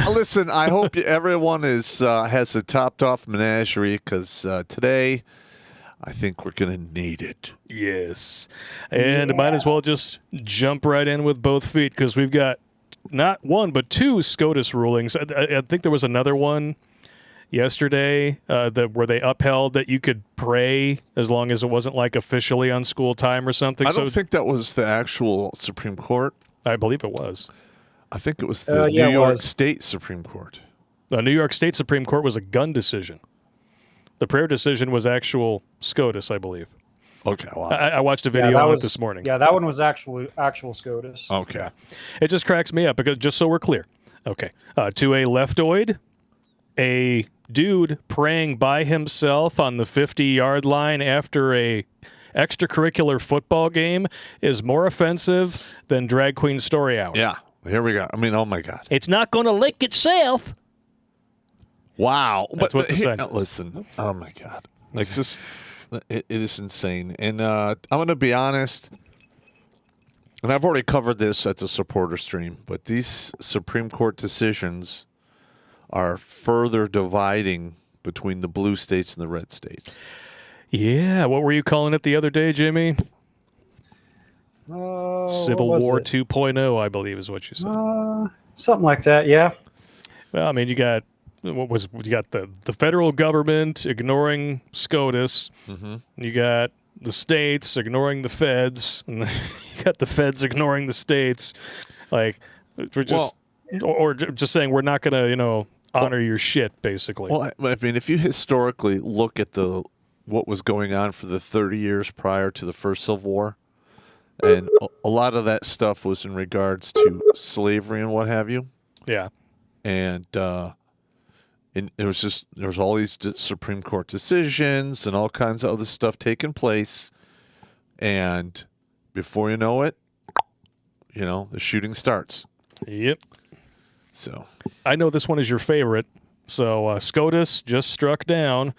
Listen, I hope everyone has a topped-off menagerie because today I think we're going to need it. Yes. And might as well just jump right in with both feet because we've got not one but two SCOTUS rulings. I think there was another one yesterday where they upheld that you could pray as long as it wasn't like officially on school time or something. I don't think that was the actual Supreme Court. I believe it was. I think it was the New York State Supreme Court. The New York State Supreme Court was a gun decision. The prayer decision was actual SCOTUS, I believe. Okay, wow. I watched a video on it this morning. Yeah, that one was actual SCOTUS. Okay. Yeah. It just cracks me up because just so we're clear. Okay. To a leftoid, a dude praying by himself on the 50-yard line after a extracurricular football game is more offensive than Drag Queen Story Hour. Yeah. Here we go. I mean, oh my God. It's not going to lick itself. Wow. That's what the sign says. Listen, oh my God. Like this, it is insane. And I'm going to be honest, and I've already covered this at the supporter stream, but these Supreme Court decisions are further dividing between the blue states and the red states. Yeah. What were you calling it the other day, Jimmy? Civil War 2.0, I believe is what you said. Something like that, yeah. Well, I mean, you got the federal government ignoring SCOTUS. Mm-hmm. You got the states ignoring the feds, and you got the feds ignoring the states. Like we're just or just saying we're not going to, honor your shit, basically. Well, I mean, if you historically look at what was going on for the 30 years prior to the first Civil War, and a lot of that stuff was in regards to slavery and what have you. Yeah. And there was all these Supreme Court decisions and all kinds of other stuff taking place. And before you know it, the shooting starts. Yep. So I know this one is your favorite. So SCOTUS just struck down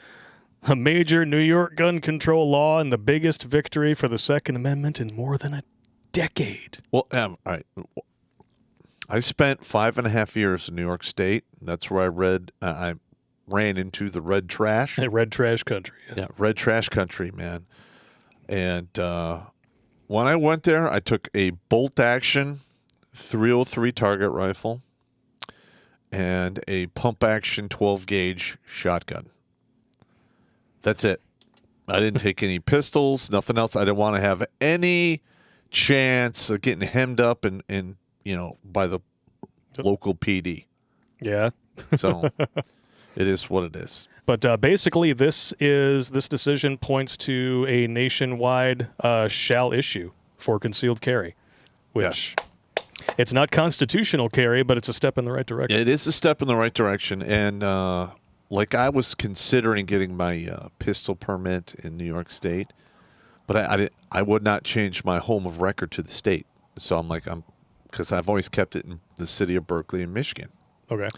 a major New York gun control law and the biggest victory for the Second Amendment in more than a decade. Well, all right. I spent 5.5 years in New York State. That's where I ran into the red trash. Red trash country. Yeah, red trash country, man. And when I went there, I took a bolt-action 303 target rifle and a pump-action 12-gauge shotgun. That's it. I didn't take any pistols, nothing else. I didn't want to have any chance of getting hemmed up and by the local PD. Yeah. So it is what it is. But basically, this decision points to a nationwide shall issue for concealed carry, which it's not constitutional carry, but it's a step in the right direction. It is a step in the right direction, and I was considering getting my pistol permit in New York State, but I would not change my home of record to the state. So because I've always kept it in the city of Berkeley in Michigan. Okay.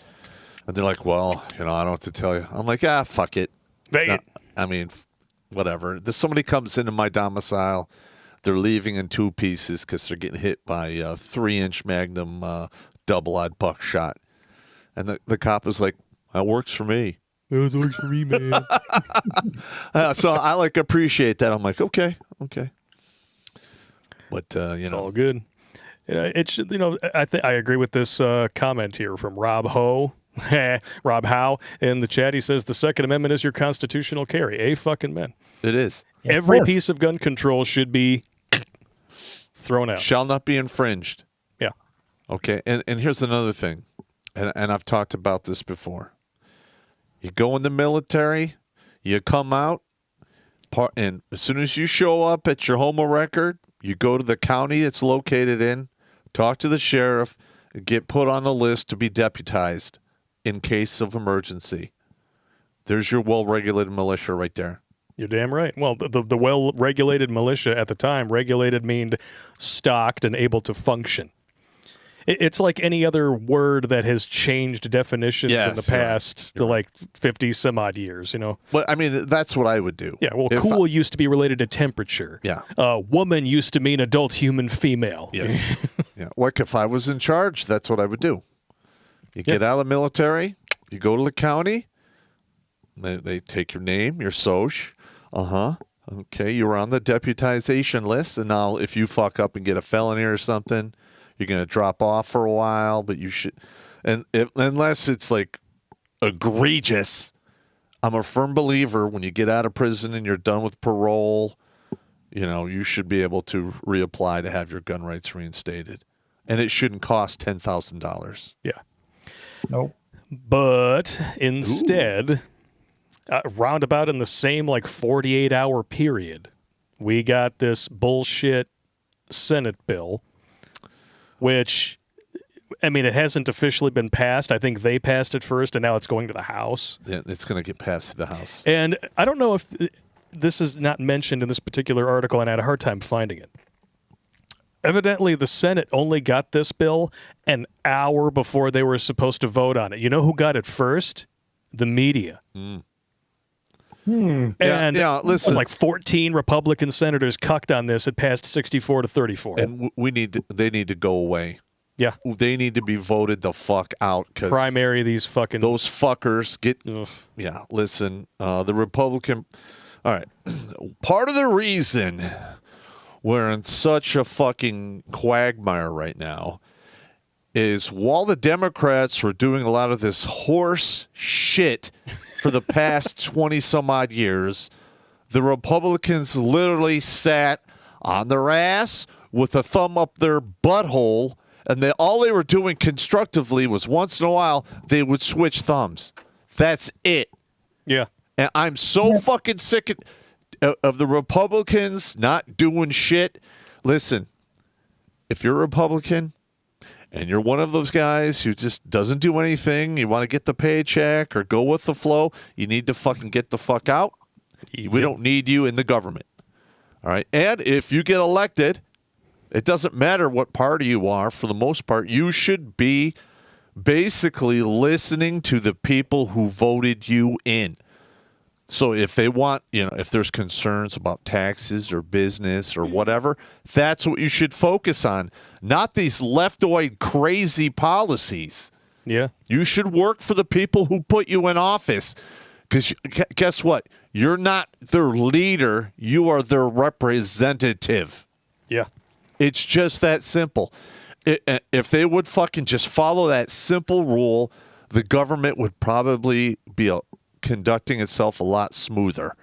And they're like, well, I don't have to tell you. I'm like, fuck it. I mean, whatever. Somebody comes into my domicile, they're leaving in two pieces because they're getting hit by a 3-inch Magnum double-aught buckshot. And the cop is like, that works for me. That works for me, man. So I appreciate that. I'm like, okay. But it's all good. I agree with this comment here from Rob Ho. Rob Howe in the chat. He says the Second Amendment is your constitutional carry. A fucking man. It is. Yes, Every piece of gun control should be thrown out. Shall not be infringed. Yeah. Okay. And here's another thing, and I've talked about this before. You go in the military, you come out, and as soon as you show up at your home of record, you go to the county it's located in, talk to the sheriff, and get put on a list to be deputized in case of emergency. There's your well-regulated militia right there. You're damn right. Well, the well-regulated militia at the time, regulated meant stocked and able to function. It's like any other word that has changed definitions in the past, right. 50 some odd years, Well, I mean, that's what I would do. Yeah, well, cool used to be related to temperature. Yeah. Woman used to mean adult human female. Yes. Yeah. Like if I was in charge, that's what I would do. You get out of the military, you go to the county, they take your name, your soch. Okay, you were on the deputization list, and now if you fuck up and get a felony or something, you're going to drop off for a while, but you should, unless it's like egregious, I'm a firm believer when you get out of prison and you're done with parole, you should be able to reapply to have your gun rights reinstated. And it shouldn't cost $10,000. Yeah. Nope. But instead, roundabout in the same 48-hour period, we got this bullshit Senate bill, which, I mean, it hasn't officially been passed. I think they passed it first, and now it's going to the House. Yeah, it's going to get passed to the House. And I don't know if this is not mentioned in this particular article, and I had a hard time finding it. Evidently, the Senate only got this bill an hour before they were supposed to vote on it. You know who got it first? The media. And listen, like 14 Republican senators cucked on this. It passed 64-34. And they need to go away. Yeah. They need to be voted the fuck out. Cause primary these fucking... Those fuckers get... Ugh. Yeah, listen, the Republican... All right. Part of the reason we're in such a fucking quagmire right now is while the Democrats were doing a lot of this horse shit for the past 20-some-odd years, the Republicans literally sat on their ass with a thumb up their butthole, and all they were doing constructively was once in a while they would switch thumbs. That's it. Yeah. And I'm so fucking sick of the Republicans not doing shit. Listen, if you're a Republican and you're one of those guys who just doesn't do anything, you want to get the paycheck or go with the flow, you need to fucking get the fuck out. We don't need you in the government. All right? And if you get elected, it doesn't matter what party you are. For the most part, you should be basically listening to the people who voted you in. So if they want, if there's concerns about taxes or business or whatever, that's what you should focus on, not these leftoid crazy policies. Yeah. You should work for the people who put you in office, because guess what? You're not their leader. You are their representative. Yeah. It's just that simple. If they would fucking just follow that simple rule, the government would probably be conducting itself a lot smoother.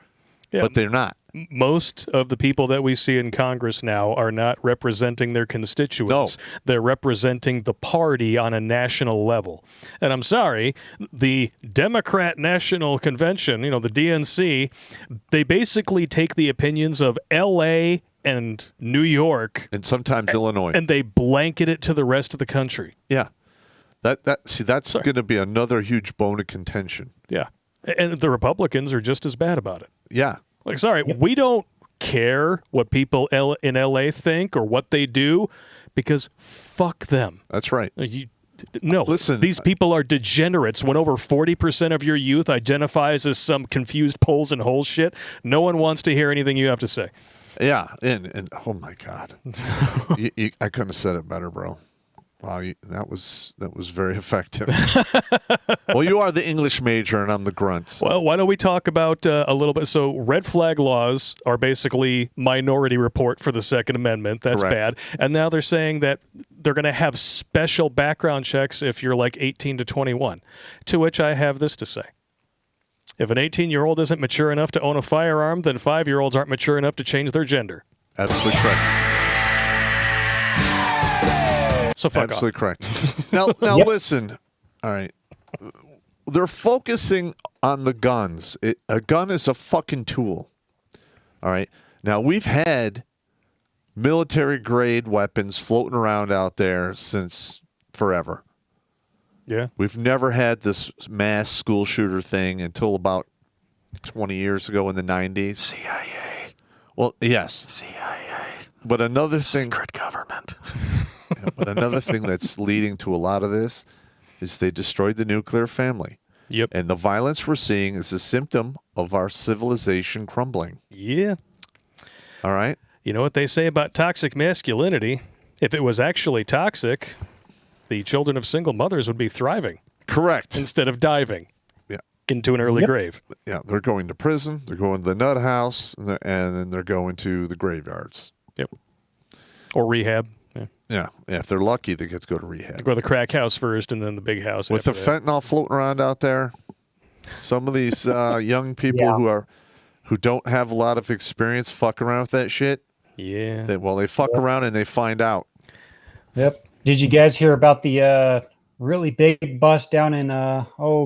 Yeah. But they're not. Most of the people that we see in Congress now are not representing their constituents. No. They're representing the party on a national level. And I'm sorry, the Democrat National Convention, the DNC, they basically take the opinions of L.A. and New York. And sometimes Illinois. And they blanket it to the rest of the country. Yeah. That's going to be another huge bone of contention. Yeah. And the Republicans are just as bad about it. Yeah. We don't care what people in L.A. think or what they do, because fuck them. That's right. Listen, these people are degenerates. When over 40% of your youth identifies as some confused poles and holes shit, no one wants to hear anything you have to say. Yeah, and oh my God, I couldn't have said it better, bro. Wow, that was very effective. Well, you are the English major, and I'm the grunt. So. Well, why don't we talk about a little bit? So red flag laws are basically Minority Report for the Second Amendment. That's correct. Bad. And now they're saying that they're going to have special background checks if you're like 18 to 21, to which I have this to say. If an 18-year-old isn't mature enough to own a firearm, then 5-year-olds aren't mature enough to change their gender. Absolutely correct. So fuck absolutely off. Correct. Now listen. All right. They're focusing on the guns. A gun is a fucking tool. All right. Now, we've had military-grade weapons floating around out there since forever. Yeah. We've never had this mass school shooter thing until about 20 years ago in the 90s. CIA. Well, yes. CIA. But another thing... Secret government. But another thing that's leading to a lot of this is they destroyed the nuclear family. Yep. And the violence we're seeing is a symptom of our civilization crumbling. Yeah. All right? You know what they say about toxic masculinity? If it was actually toxic, the children of single mothers would be thriving. Correct. instead of diving Yeah. into an early grave. Yeah, they're going to prison, they're going to the nut house, and then they're going to the graveyards. Yep. Or rehab. Yeah. Yeah, if they're lucky, they get to go to rehab. Go to the crack house first and then the big house. With the after that. fentanyl floating around out there, some of these young people who don't have a lot of experience fucking around with that shit, Yeah. they fuck around and they find out. Yep. Did you guys hear about the really big bust down in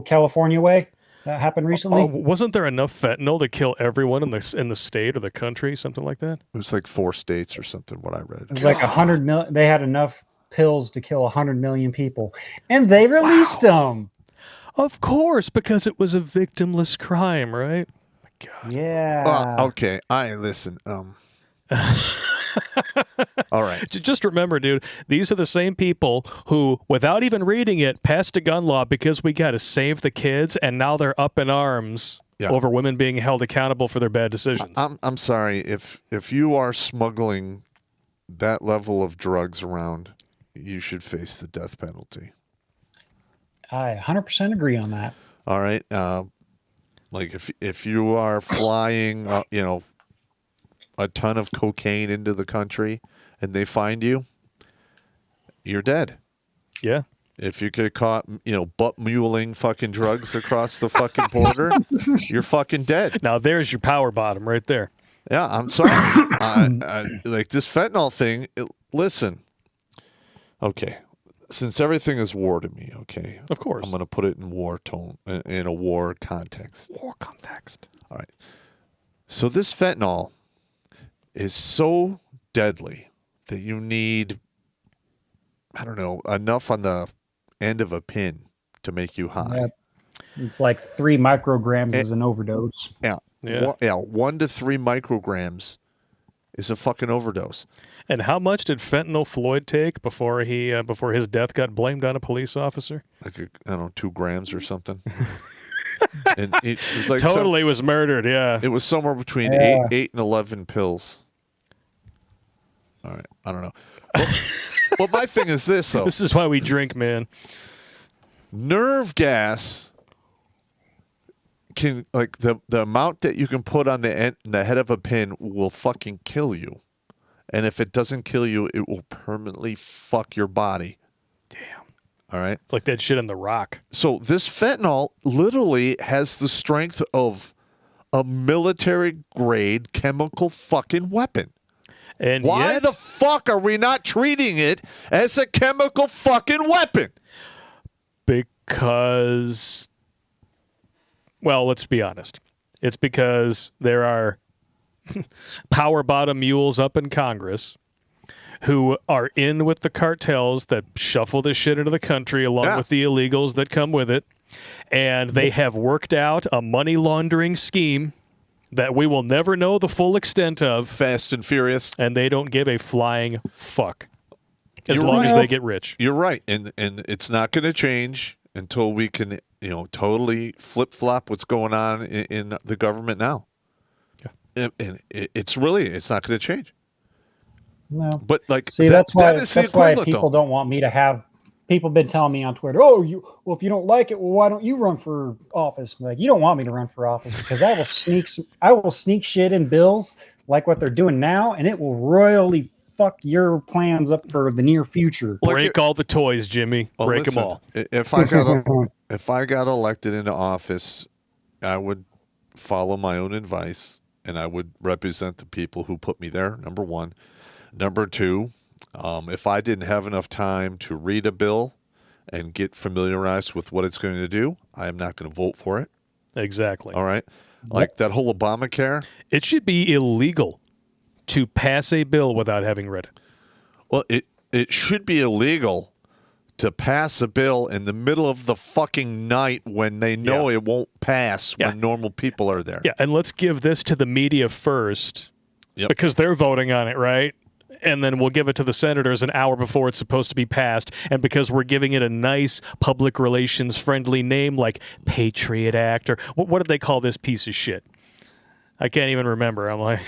California way that happened recently? Oh, wasn't there enough fentanyl to kill everyone in the state or the country, something like that? It was like 4 states or something, what I read. It was like 100 million. They had enough pills to kill 100 million people, and they released them. Of course, because it was a victimless crime, right? God. Yeah. Okay, listen. All right. Just remember, dude, these are the same people who, without even reading it, passed a gun law because we got to save the kids, and now they're up in arms over women being held accountable for their bad decisions. I'm sorry if you are smuggling that level of drugs around, you should face the death penalty. I 100% agree on that. All right. Like if you are flying, a ton of cocaine into the country and they find you, you're dead. Yeah. If you get caught, butt muling fucking drugs across the fucking border, you're fucking dead. Now there's your power bottom right there. Yeah, I'm sorry. Like this fentanyl thing, listen. Okay. Since everything is war to me, okay? Of course. I'm going to put it in war tone, in a war context. War context. All right. So this fentanyl is so deadly that you need, I don't know, enough on the end of a pin to make you high. Yep. It's like 3 micrograms is an overdose. Yeah. 1 to 3 micrograms is a fucking overdose. And how much did fentanyl Floyd take before his death got blamed on a police officer? Like, I don't know, 2 grams or something. And it was like totally was murdered, yeah. It was somewhere between 8 and 11 pills. All right, I don't know. Well, my thing is this, though. This is why we drink, man. Nerve gas can, like, the amount that you can put on the head of a pin will fucking kill you. And if it doesn't kill you, it will permanently fuck your body. Damn. All right? It's like that shit in The Rock. So this fentanyl literally has the strength of a military-grade chemical fucking weapon. And why the fuck are we not treating it as a chemical fucking weapon? Because, well, let's be honest. It's because there are power bottom mules up in Congress who are in with the cartels that shuffle this shit into the country along with the illegals that come with it. And they have worked out a money laundering scheme that we will never know the full extent of. Fast and Furious. And they don't give a flying fuck as long as they get rich. You're right. And it's not going to change until we can, totally flip-flop what's going on in the government now. Yeah. And it's not going to change. No. But like, see, that's why people don't want me to have. People have been telling me on Twitter, if you don't like it, well, why don't you run for office? I'm like, you don't want me to run for office because I will sneak shit in bills like what they're doing now, and it will royally fuck your plans up for the near future. Break all the toys, Jimmy. Well, break them all. If I got elected into office, I would follow my own advice, and I would represent the people who put me there. Number one. Number two. If I didn't have enough time to read a bill and get familiarized with what it's going to do, I am not going to vote for it. Exactly. All right? Like that whole Obamacare. It should be illegal to pass a bill without having read it. Well, it should be illegal to pass a bill in the middle of the fucking night when they know it won't pass when normal people are there. Yeah, and let's give this to the media first because they're voting on it, right? And then we'll give it to the senators an hour before it's supposed to be passed. And because we're giving it a nice public relations friendly name like Patriot Act or what did they call this piece of shit? I can't even remember. I'm like,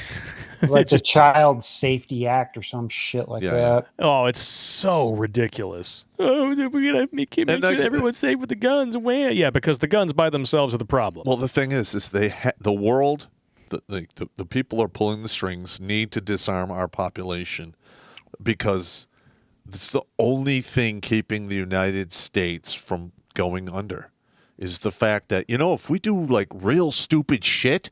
It's like the Child Safety Act or some shit like that. Oh, it's so ridiculous. Oh, we're going to make sure everyone's safe with the guns. Yeah, because the guns by themselves are the problem. Well, the thing is the world, the people are pulling the strings, need to disarm our population because it's the only thing keeping the United States from going under is the fact that, if we do like real stupid shit,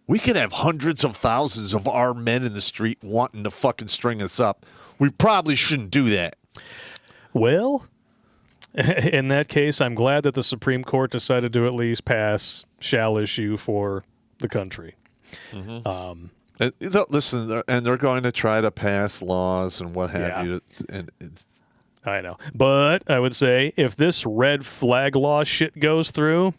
we could have hundreds of thousands of armed men in the street wanting to fucking string us up. We probably shouldn't do that. Well, in that case, I'm glad that the Supreme Court decided to at least pass shall issue for the country. Mm-hmm. Listen, and they're going to try to pass laws and what have you. And I know. But I would say if this red flag law shit goes through,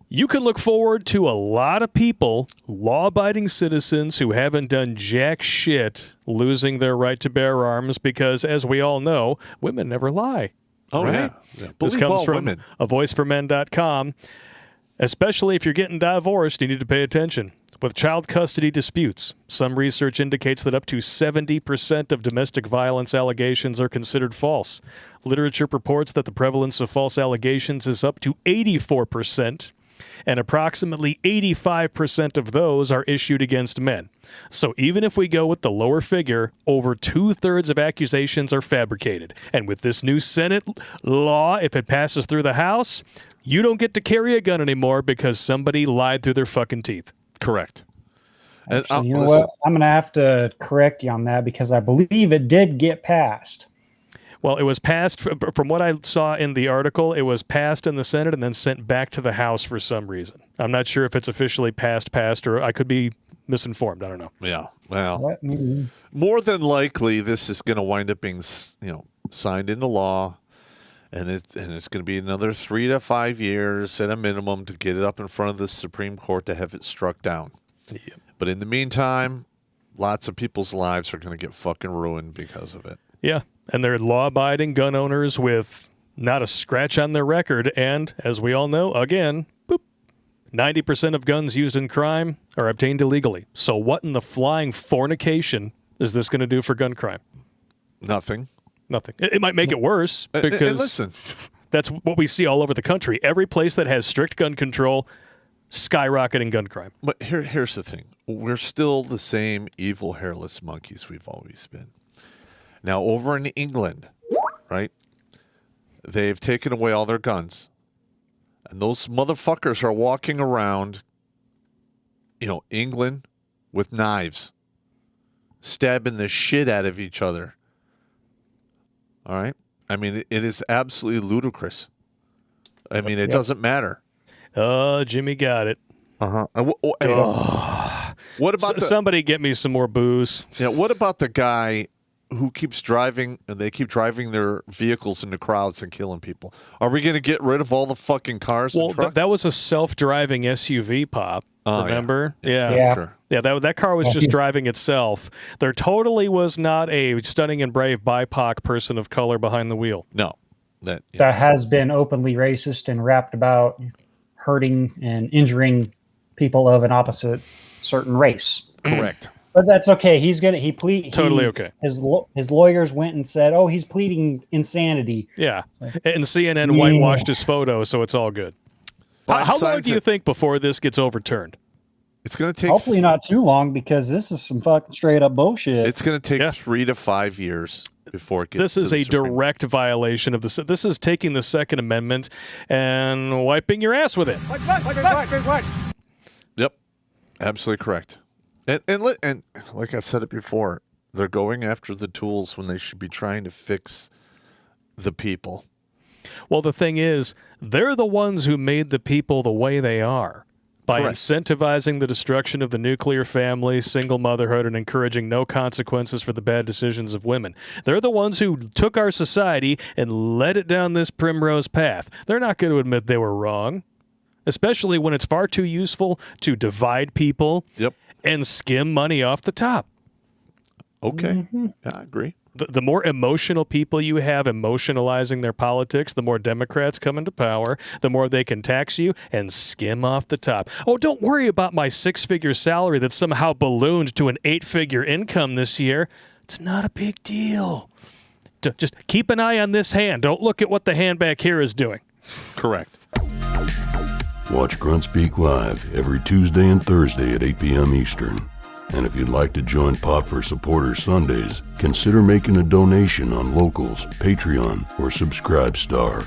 you can look forward to a lot of people, law-abiding citizens who haven't done jack shit, losing their right to bear arms because, as we all know, women never lie. Oh, right? Yeah. This comes from avoiceformen.com. Especially if you're getting divorced, you need to pay attention. With child custody disputes, some research indicates that up to 70% of domestic violence allegations are considered false. Literature reports that the prevalence of false allegations is up to 84%. And approximately 85% of those are issued against men. So even if we go with the lower figure, over 2/3 of accusations are fabricated. And with this new Senate law, if it passes through the House, you don't get to carry a gun anymore because somebody lied through their fucking teeth. Correct. Actually, you know what? I'm going to have to correct you on that because I believe it did get passed. Well, it was passed, from what I saw in the article, it was passed in the Senate and then sent back to the House for some reason. I'm not sure if it's officially passed, or I could be misinformed. I don't know. Yeah, well, more than likely, this is going to wind up being, signed into law, and it's going to be another 3 to 5 years at a minimum to get it up in front of the Supreme Court to have it struck down. Yep. But in the meantime, lots of people's lives are going to get fucking ruined because of it. Yeah. And they're law-abiding gun owners with not a scratch on their record. And, as we all know, again, 90% of guns used in crime are obtained illegally. So what in the flying fornication is this going to do for gun crime? Nothing. It might make it worse because and listen, that's what we see all over the country. Every place that has strict gun control, skyrocketing gun crime. But here's the thing. We're still the same evil, hairless monkeys we've always been. Now, over in England, right, they've taken away all their guns. And those motherfuckers are walking around, England with knives, stabbing the shit out of each other. All right? I mean, it is absolutely ludicrous. I mean, it doesn't matter. Oh, Jimmy got it. Uh-huh. What about somebody get me some more booze? Yeah, what about the guy who keeps driving, and they keep driving their vehicles into crowds and killing people? Are we going to get rid of all the fucking cars and trucks? That was a self-driving SUV, Pop. Remember? Yeah. Sure. Yeah, that car was just driving itself. There totally was not a stunning and brave BIPOC person of color behind the wheel. No. That has been openly racist and rapped about hurting and injuring people of an opposite certain race. Correct. But that's okay. Totally okay. His lawyers went and said, "Oh, he's pleading insanity." Yeah, and CNN whitewashed his photo, so it's all good. How long do you think before this gets overturned? It's going to take hopefully not too long because this is some fucking straight up bullshit. It's going to take 3 to 5 years before it gets. This is a direct violation of the. This is taking the Second Amendment and wiping your ass with it. Yep, absolutely correct. And like I've said it before, they're going after the tools when they should be trying to fix the people. Well, the thing is, they're the ones who made the people the way they are by incentivizing the destruction of the nuclear family, single motherhood, and encouraging no consequences for the bad decisions of women. They're the ones who took our society and led it down this primrose path. They're not going to admit they were wrong, especially when it's far too useful to divide people. Yep. And skim money off the top. Okay. Yeah, I agree. The more emotional people you have emotionalizing their politics, the more Democrats come into power, the more they can tax you and skim off the top. Oh, don't worry about my 6-figure salary that somehow ballooned to an 8-figure income this year. It's not a big deal. Just keep an eye on this hand. Don't look at what the hand back here is doing. Correct. Watch Grunt Speak live every Tuesday and Thursday at 8 p.m. Eastern. And if you'd like to join Pop for Supporters Sundays, consider making a donation on Locals, Patreon, or Subscribe Star.